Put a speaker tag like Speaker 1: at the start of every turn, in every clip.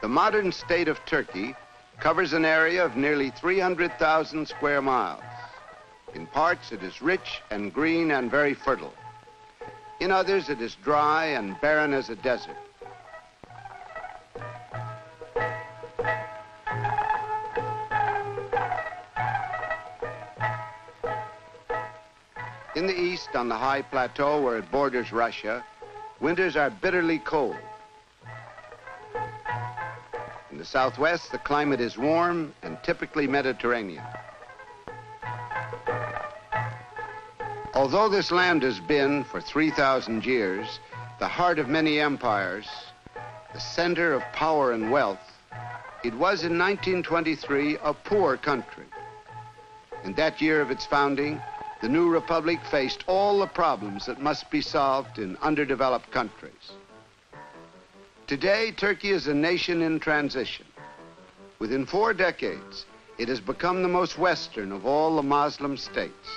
Speaker 1: The modern state of Turkey covers an area of nearly 300,000 square miles. In parts, it is rich and green and very fertile. In others, it is dry and barren as a desert. In the east, on the high plateau where it borders Russia, winters are bitterly cold. In the southwest, the climate is warm and typically Mediterranean. Although this land has been, for 3,000 years, the heart of many empires, the center of power and wealth, it was in 1923 a poor country. In that year of its founding, the new republic faced all the problems that must be solved in underdeveloped countries. Today, Turkey is a nation in transition. Within 4 decades, it has become the most Western of all the Muslim states.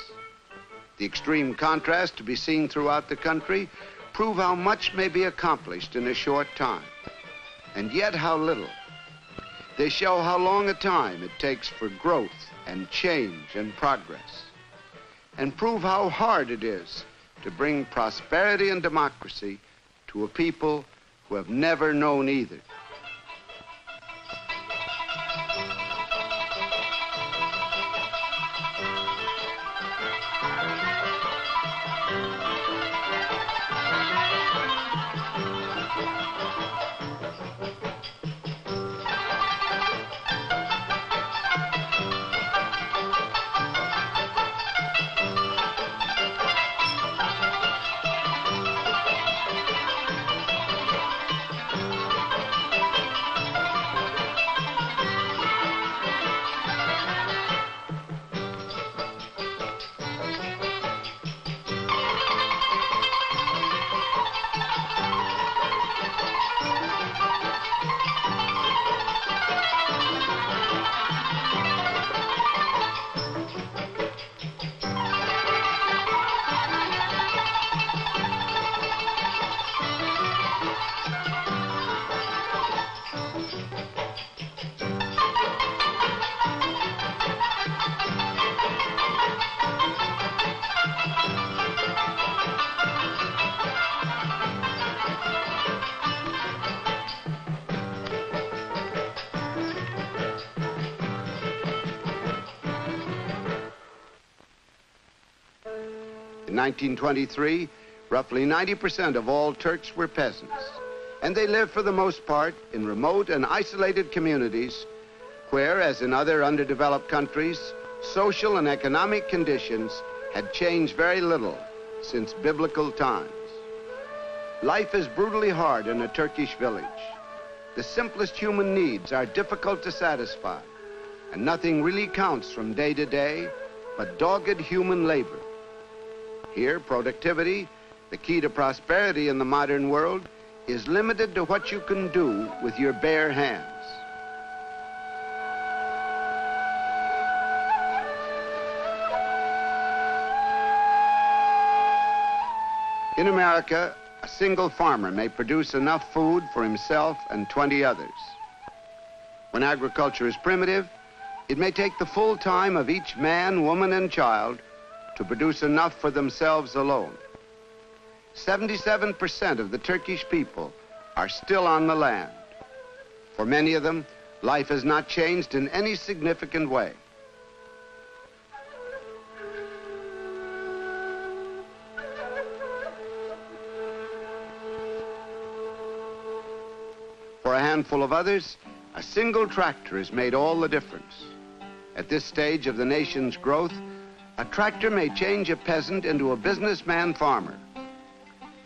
Speaker 1: The extreme contrast to be seen throughout the country prove how much may be accomplished in a short time, and yet how little. They show how long a time it takes for growth and change and progress, and prove how hard it is to bring prosperity and democracy to a people who have never known either. In 1923, roughly 90% of all Turks were peasants, and they lived for the most part in remote and isolated communities where, as in other underdeveloped countries, social and economic conditions had changed very little since biblical times. Life is brutally hard in a Turkish village. The simplest human needs are difficult to satisfy, and nothing really counts from day to day but dogged human labor. Here, productivity, the key to prosperity in the modern world, is limited to what you can do with your bare hands. In America, a single farmer may produce enough food for himself and 20 others. When agriculture is primitive, it may take the full time of each man, woman, and child to produce enough for themselves alone. 77% of the Turkish people are still on the land. For many of them, life has not changed in any significant way. For a handful of others, a single tractor has made all the difference. At this stage of the nation's growth, a tractor may change a peasant into a businessman farmer.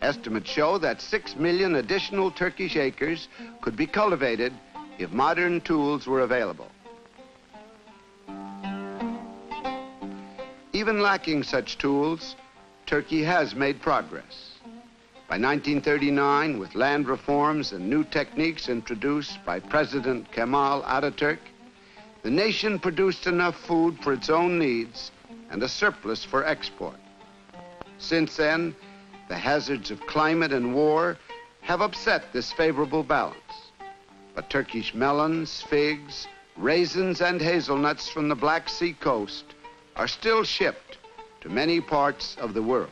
Speaker 1: Estimates show that 6 million additional Turkish acres could be cultivated if modern tools were available. Even lacking such tools, Turkey has made progress. By 1939, with land reforms and new techniques introduced by President Kemal Atatürk, the nation produced enough food for its own needs and a surplus for export. Since then, the hazards of climate and war have upset this favorable balance. But Turkish melons, figs, raisins, and hazelnuts from the Black Sea coast are still shipped to many parts of the world.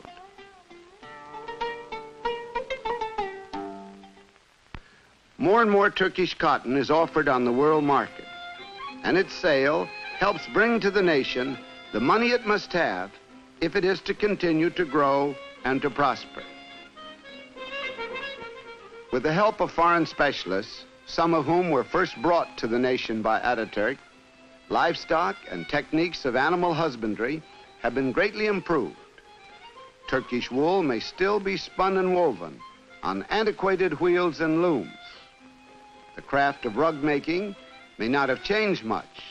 Speaker 1: More and more Turkish cotton is offered on the world market, and its sale helps bring to the nation the money it must have if it is to continue to grow and to prosper. With the help of foreign specialists, some of whom were first brought to the nation by Ataturk, livestock and techniques of animal husbandry have been greatly improved. Turkish wool may still be spun and woven on antiquated wheels and looms. The craft of rug making may not have changed much,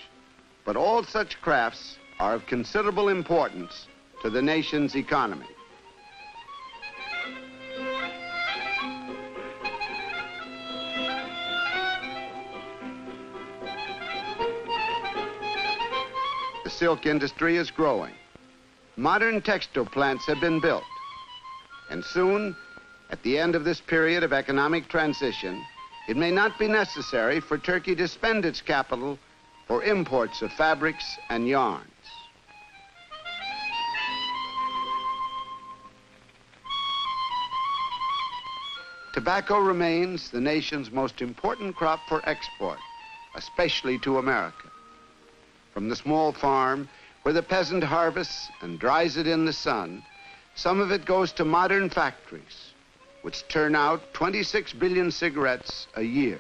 Speaker 1: but all such crafts are of considerable importance to the nation's economy. The silk industry is growing. Modern textile plants have been built. And soon, at the end of this period of economic transition, it may not be necessary for Turkey to spend its capital for imports of fabrics and yarns. Tobacco remains the nation's most important crop for export, especially to America. From the small farm where the peasant harvests and dries it in the sun, some of it goes to modern factories, which turn out 26 billion cigarettes a year.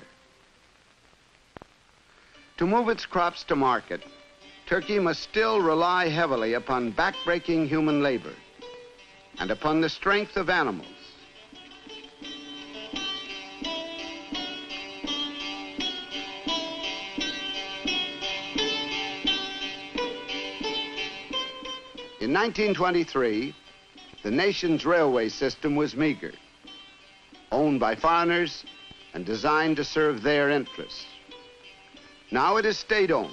Speaker 1: To move its crops to market, Turkey must still rely heavily upon backbreaking human labor and upon the strength of animals. In 1923, the nation's railway system was meager, owned by foreigners and designed to serve their interests. Now it is state-owned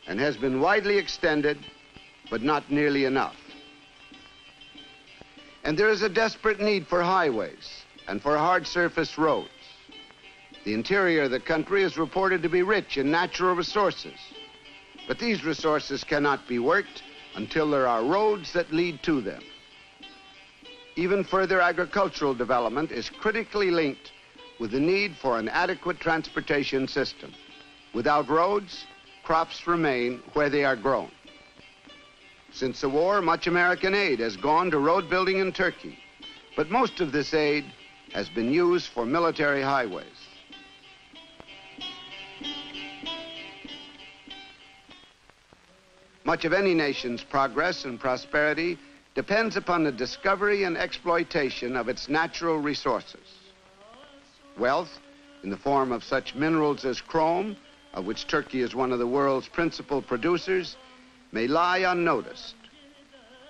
Speaker 1: and has been widely extended, but not nearly enough. And there is a desperate need for highways and for hard surface roads. The interior of the country is reported to be rich in natural resources, but these resources cannot be worked until there are roads that lead to them. Even further agricultural development is critically linked with the need for an adequate transportation system. Without roads, crops remain where they are grown. Since the war, much American aid has gone to road building in Turkey, but most of this aid has been used for military highways. Much of any nation's progress and prosperity depends upon the discovery and exploitation of its natural resources. Wealth, in the form of such minerals as chrome, of which Turkey is one of the world's principal producers, may lie unnoticed.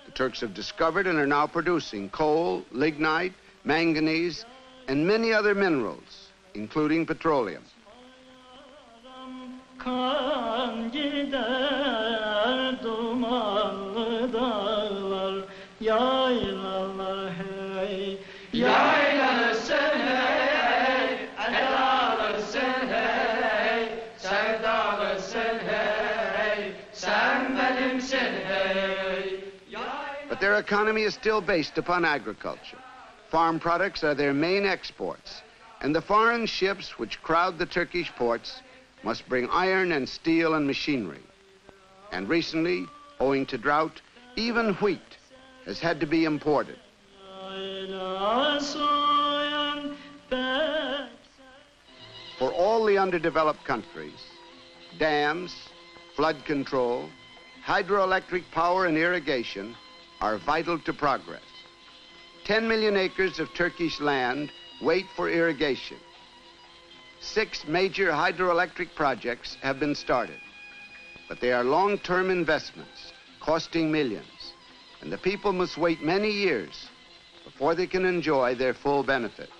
Speaker 1: The Turks have discovered and are now producing coal, lignite, manganese, and many other minerals, including petroleum.
Speaker 2: Kan gider dumanlı dağlar, yaylalar hey, yaylasın hey, edalısın hey, sevdalısın hey, sen benimsin hey.
Speaker 1: But their economy is still based upon agriculture. Farm products are their main exports, and the foreign ships which crowd the Turkish ports must bring iron and steel and machinery. And recently, owing to drought, even wheat has had to be imported. For all the underdeveloped countries, dams, flood control, hydroelectric power and irrigation are vital to progress. 10 million acres of Turkish land wait for irrigation. 6 major hydroelectric projects have been started, but they are long-term investments costing millions, and the people must wait many years before they can enjoy their full benefits.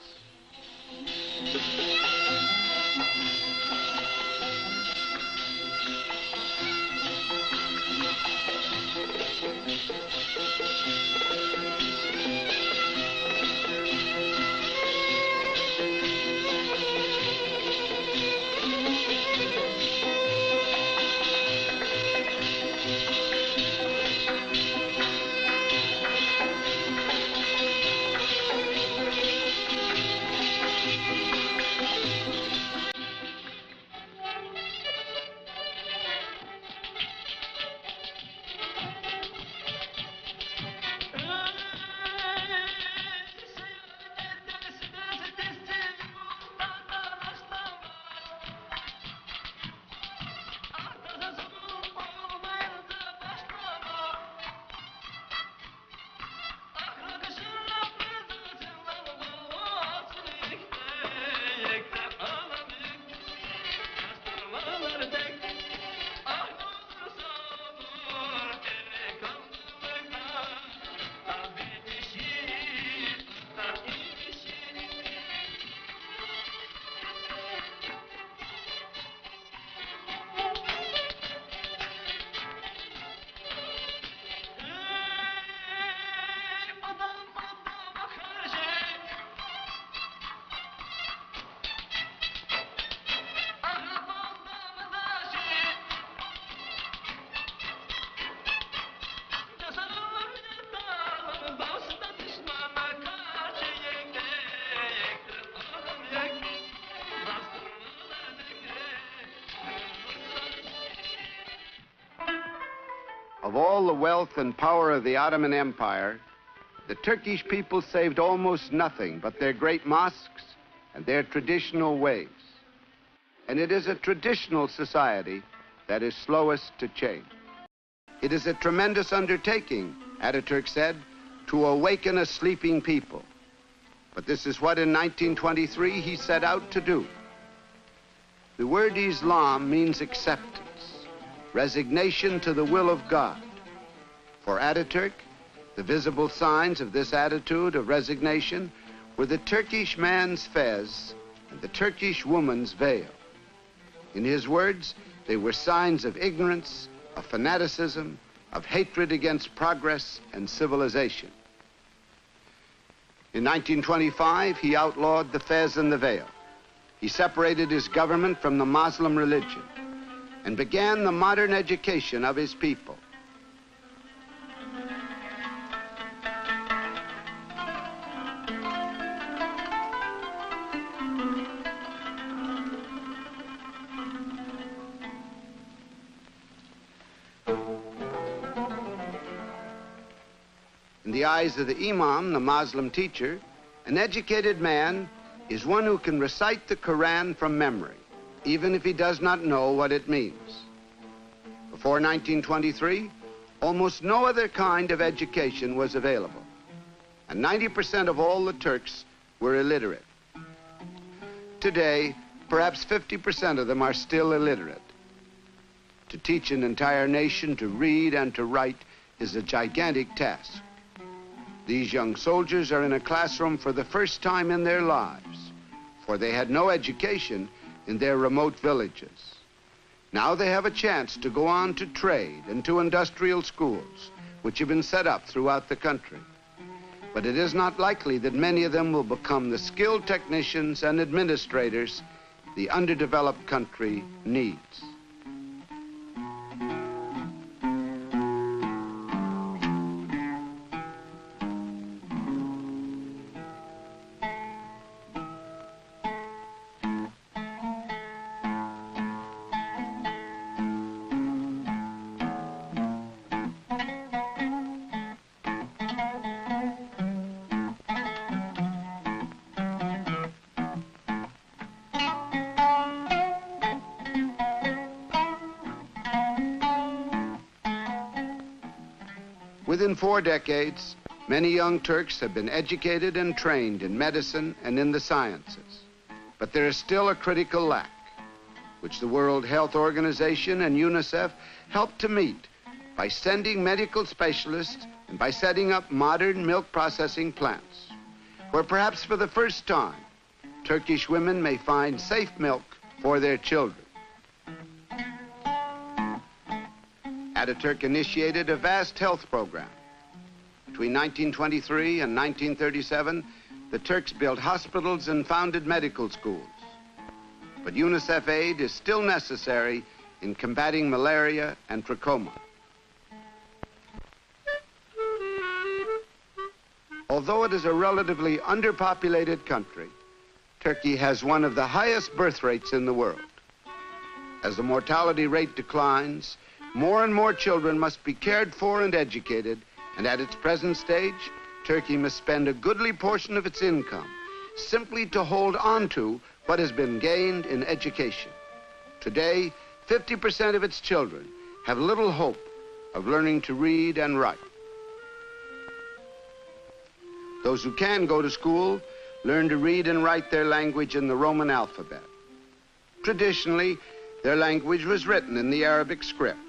Speaker 1: of all the wealth and power of the Ottoman Empire, the Turkish people saved almost nothing but their great mosques and their traditional ways. And it is a traditional society that is slowest to change. It is a tremendous undertaking, Ataturk said, to awaken a sleeping people. But this is what in 1923 he set out to do. The word Islam means acceptance, resignation to the will of God. For Ataturk, the visible signs of this attitude of resignation were the Turkish man's fez and the Turkish woman's veil. In his words, they were signs of ignorance, of fanaticism, of hatred against progress and civilization. In 1925, he outlawed the fez and the veil. He separated his government from the Muslim religion and began the modern education of his people. In the eyes of the Imam, the Muslim teacher, an educated man is one who can recite the Quran from memory, even if he does not know what it means. Before 1923, almost no other kind of education was available, and 90% of all the Turks were illiterate. Today, perhaps 50% of them are still illiterate. To teach an entire nation to read and to write is a gigantic task. These young soldiers are in a classroom for the first time in their lives, for they had no education in their remote villages. Now they have a chance to go on to trade and to industrial schools, which have been set up throughout the country. But it is not likely that many of them will become the skilled technicians and administrators the underdeveloped country needs. Within 4 decades, many young Turks have been educated and trained in medicine and in the sciences. But there is still a critical lack, which the World Health Organization and UNICEF helped to meet by sending medical specialists and by setting up modern milk processing plants, where perhaps for the first time, Turkish women may find safe milk for their children. Ataturk initiated a vast health program. Between 1923 and 1937, the Turks built hospitals and founded medical schools. But UNICEF aid is still necessary in combating malaria and trachoma. Although it is a relatively underpopulated country, Turkey has one of the highest birth rates in the world. As the mortality rate declines, more and more children must be cared for and educated, and at its present stage, Turkey must spend a goodly portion of its income simply to hold on to what has been gained in education. Today, 50% of its children have little hope of learning to read and write. Those who can go to school learn to read and write their language in the Roman alphabet. Traditionally, their language was written in the Arabic script.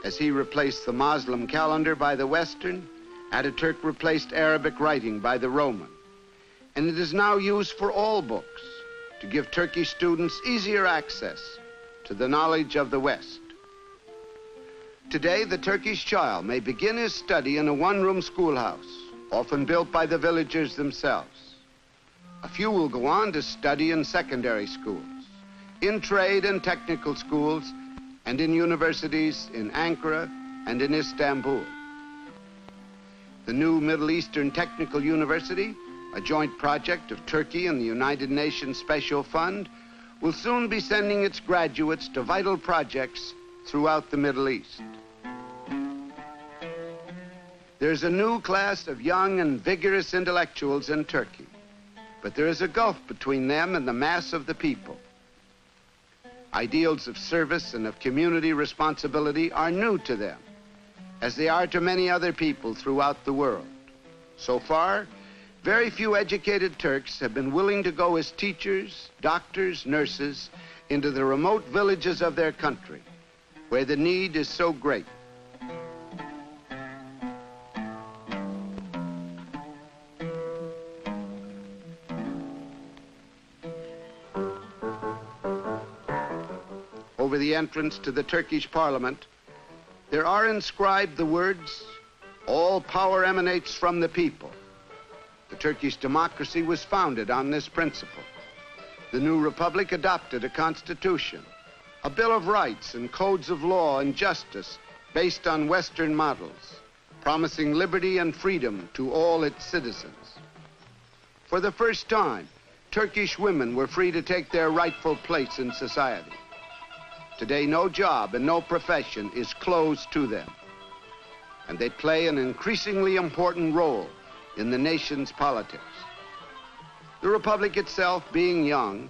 Speaker 1: As he replaced the Muslim calendar by the Western, Ataturk replaced Arabic writing by the Roman. And it is now used for all books to give Turkish students easier access to the knowledge of the West. Today, the Turkish child may begin his study in a one-room schoolhouse, often built by the villagers themselves. A few will go on to study in secondary schools, in trade and technical schools, and in universities in Ankara and in Istanbul. The new Middle Eastern Technical University, a joint project of Turkey and the United Nations Special Fund, will soon be sending its graduates to vital projects throughout the Middle East. There's a new class of young and vigorous intellectuals in Turkey, but there is a gulf between them and the mass of the people. Ideals of service and of community responsibility are new to them, as they are to many other people throughout the world. So far, very few educated Turks have been willing to go as teachers, doctors, nurses into the remote villages of their country, where the need is so great. Over the entrance to the Turkish parliament, there are inscribed the words, "All power emanates from the people." The Turkish democracy was founded on this principle. The new republic adopted a constitution, a Bill of Rights and codes of law and justice based on Western models, promising liberty and freedom to all its citizens. For the first time, Turkish women were free to take their rightful place in society. Today, no job and no profession is closed to them, and they play an increasingly important role in the nation's politics. The republic itself, being young,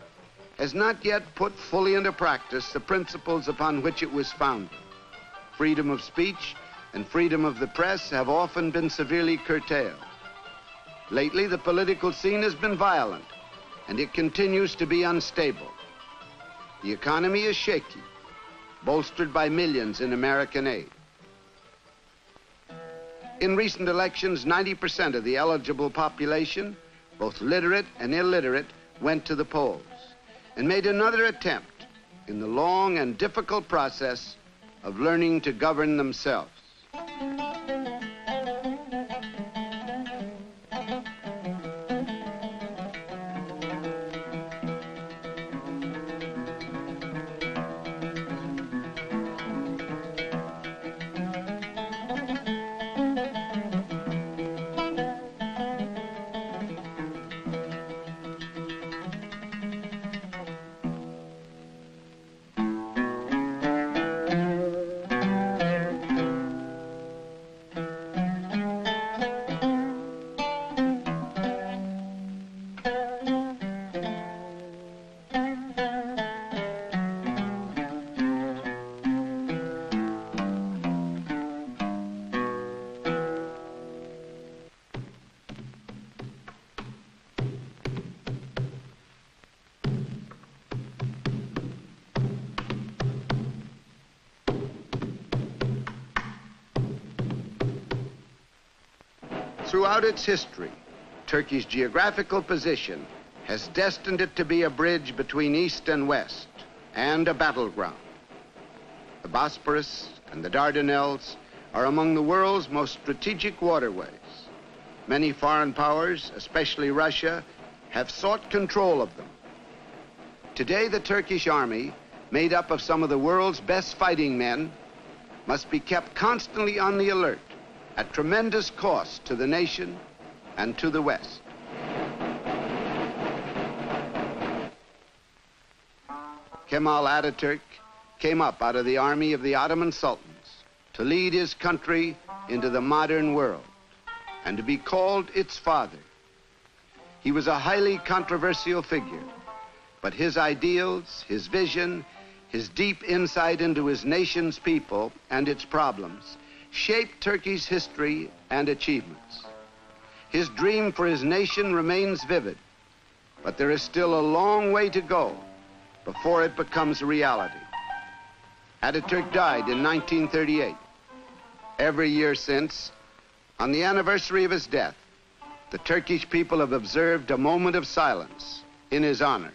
Speaker 1: has not yet put fully into practice the principles upon which it was founded. Freedom of speech and freedom of the press have often been severely curtailed. Lately, the political scene has been violent, and it continues to be unstable. The economy is shaky, bolstered by millions in American aid. In recent elections, 90% of the eligible population, both literate and illiterate, went to the polls and made another attempt in the long and difficult process of learning to govern themselves. Throughout its history, Turkey's geographical position has destined it to be a bridge between East and West and a battleground. The Bosporus and the Dardanelles are among the world's most strategic waterways. Many foreign powers, especially Russia, have sought control of them. Today, the Turkish army, made up of some of the world's best fighting men, must be kept constantly on the alert at tremendous cost to the nation and to the West. Kemal Ataturk came up out of the army of the Ottoman sultans to lead his country into the modern world and to be called its father. He was a highly controversial figure, but his ideals, his vision, his deep insight into his nation's people and its problems shaped Turkey's history and achievements. His dream for his nation remains vivid, but there is still a long way to go before it becomes a reality. Ataturk died in 1938. Every year since, on the anniversary of his death, the Turkish people have observed a moment of silence in his honor.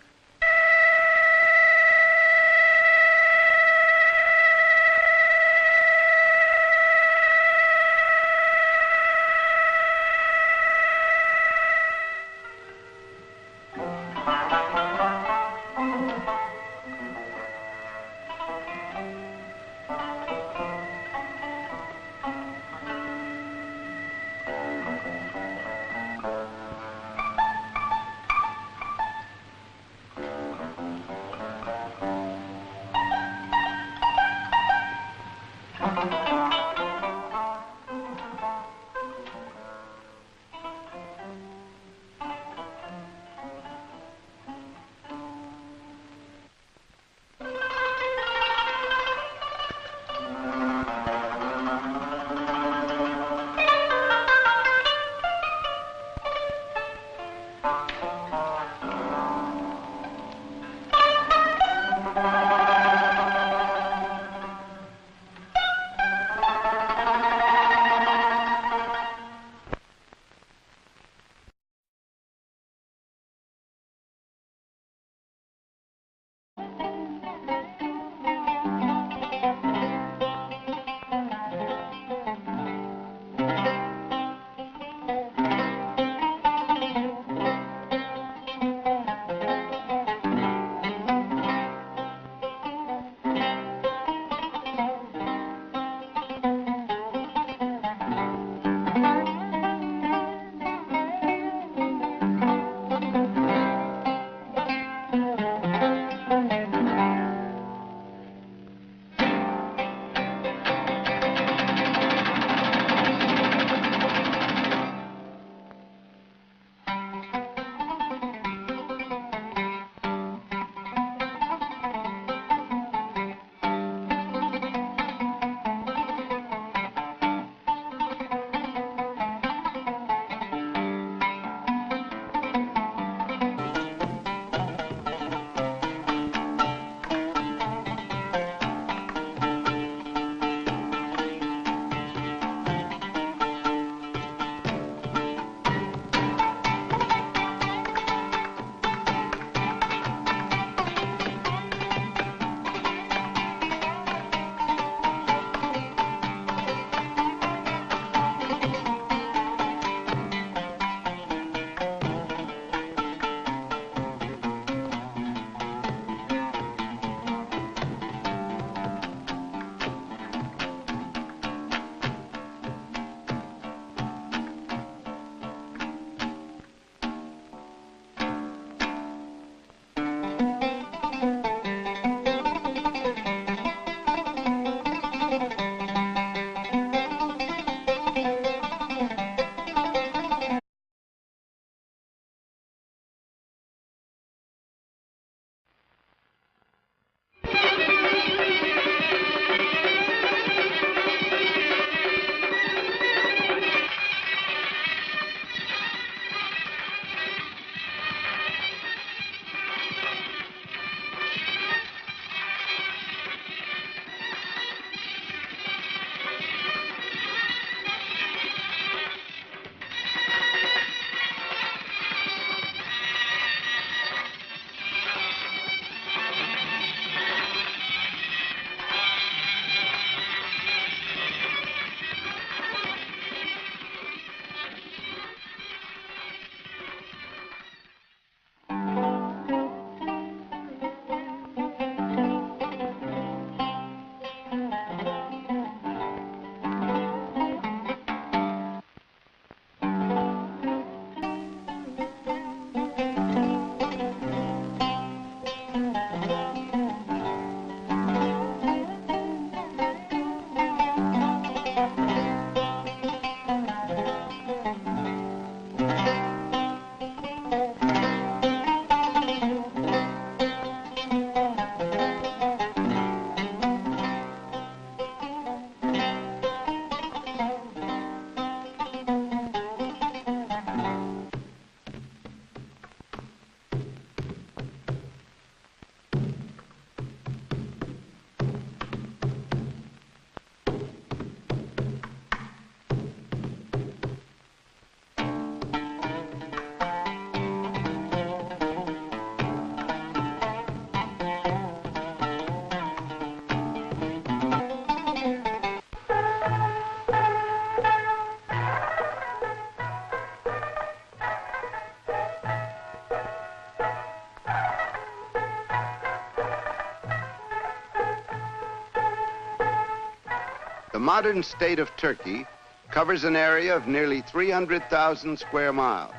Speaker 1: The modern state of Turkey covers an area of nearly 300,000 square miles.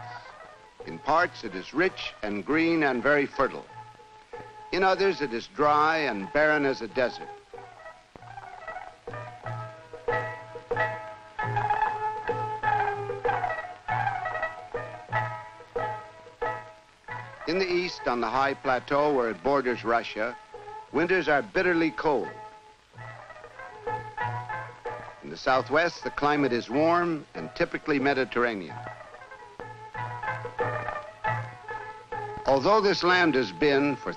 Speaker 1: In parts, it is rich and green and very fertile. In others, it is dry and barren as a desert. In the east, on the high plateau where it borders Russia, winters are bitterly cold. In the southwest, the climate is warm and typically Mediterranean. Although this land has been for